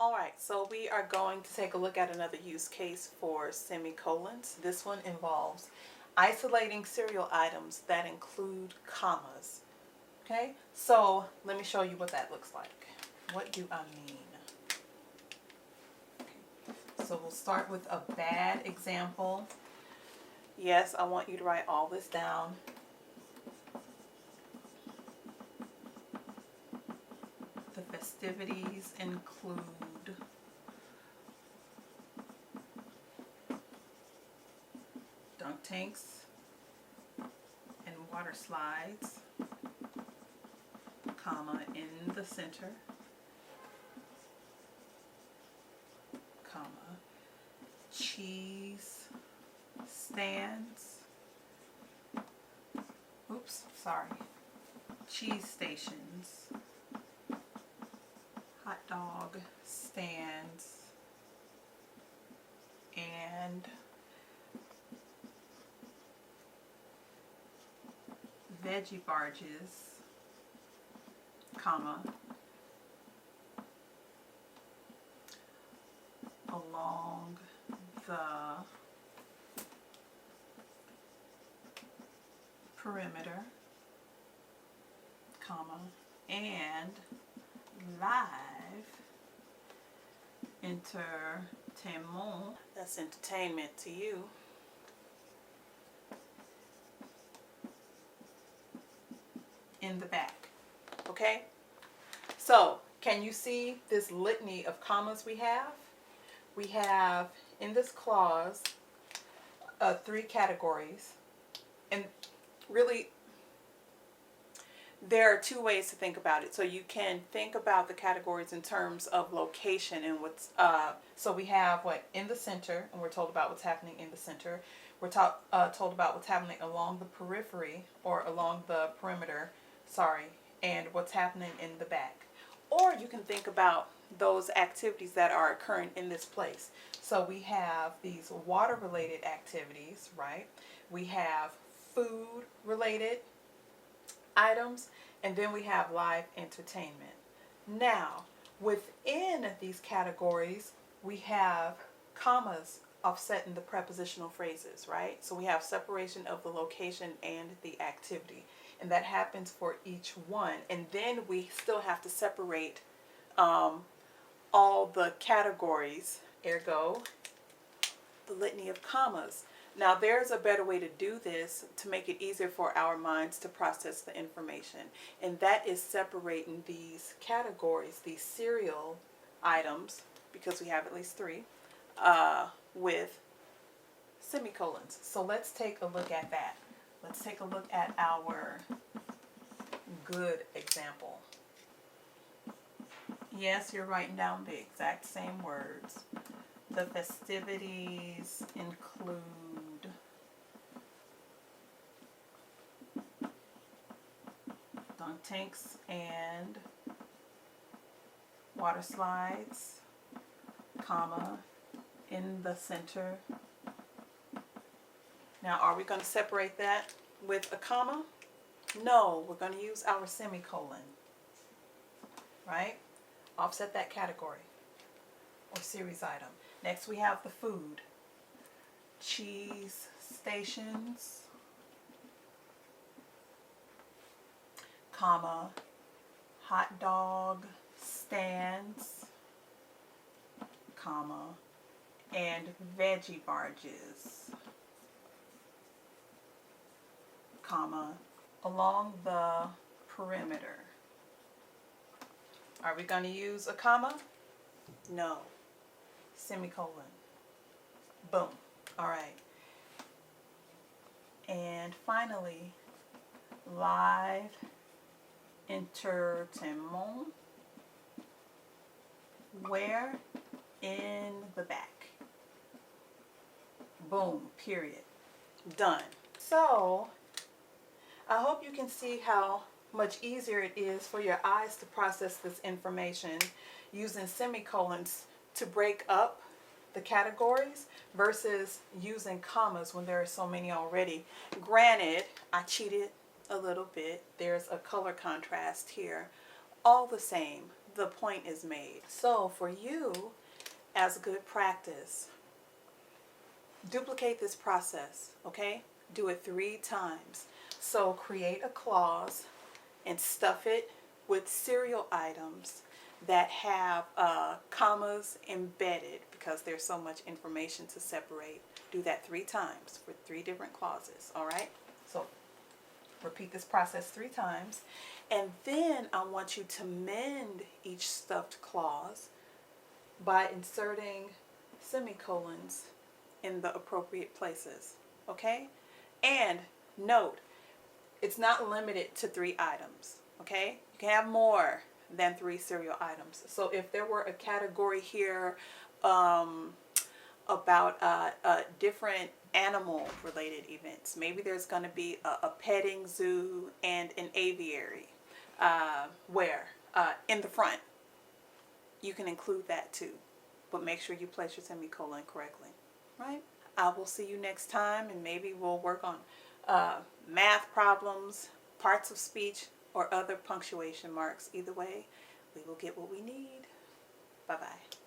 Alright, so we are going to take a look at another use case for semicolons. This one involves isolating serial items that include commas. Okay, so let me show you what that looks like. What do I mean? Okay. So we'll start with a bad example. Yes, I want you to write all this down. The festivities include dunk tanks and water slides, comma, in the center, comma, cheese stands, cheese stations, hot dog stands, and veggie barges, comma, along the perimeter, comma, and live entertainment, that's entertainment to you, in the back. Okay, so can you see this litany of commas we have? We have in this clause 3 categories, and really there are 2 ways to think about it. So you can think about the categories in terms of location and what's so we have what in the center, and we're told about what's happening in the center. We're told about what's happening along the periphery or along the perimeter, and what's happening in the back. Or you can think about those activities that are occurring in this place. So we have these water related activities, right? We have food related items, and then we have live entertainment. Now, within these categories, we have commas offsetting the prepositional phrases, right? So we have separation of the location and the activity, and that happens for each one. And then we still have to separate all the categories, ergo the litany of commas. Now there's a better way to do this to make it easier for our minds to process the information, and that is separating these categories, these serial items, because we have at least 3, with semicolons. So let's take a look at that. Let's take a look at our good example. Yes, you're writing down the exact same words. The festivities include dunk tanks and water slides, comma, in the center. Now, are we going to separate that with a comma? No, we're going to use our semicolon, right? Offset that category or series item. Next, we have the food. Cheese stations, comma, hot dog stands, comma, and veggie barges, comma, along the perimeter. Are we going to use a comma? No. Semicolon. Boom. All right. And finally, live entertainment. Where? In the back. Boom. Period. Done. So, I hope you can see how much easier it is for your eyes to process this information using semicolons to break up the categories versus using commas when there are so many already. Granted, I cheated a little bit. There's a color contrast here. All the same, the point is made. So for you, as a good practice, duplicate this process, okay? Do it 3 times. So create a clause and stuff it with serial items that have commas embedded, because there's so much information to separate. Do that 3 times for 3 different clauses, all right? So repeat this process 3 times, and then I want you to mend each stuffed clause by inserting semicolons in the appropriate places, okay? And note, it's not limited to 3 items, okay? You can have more than 3 serial items. So if there were a category here about different animal related events, maybe there's going to be a petting zoo and an aviary where in the front, you can include that too, but make sure you place your semicolon correctly, right? I will see you next time, and maybe we'll work on math problems, parts of speech, or other punctuation marks. Either way, we will get what we need. Bye-bye.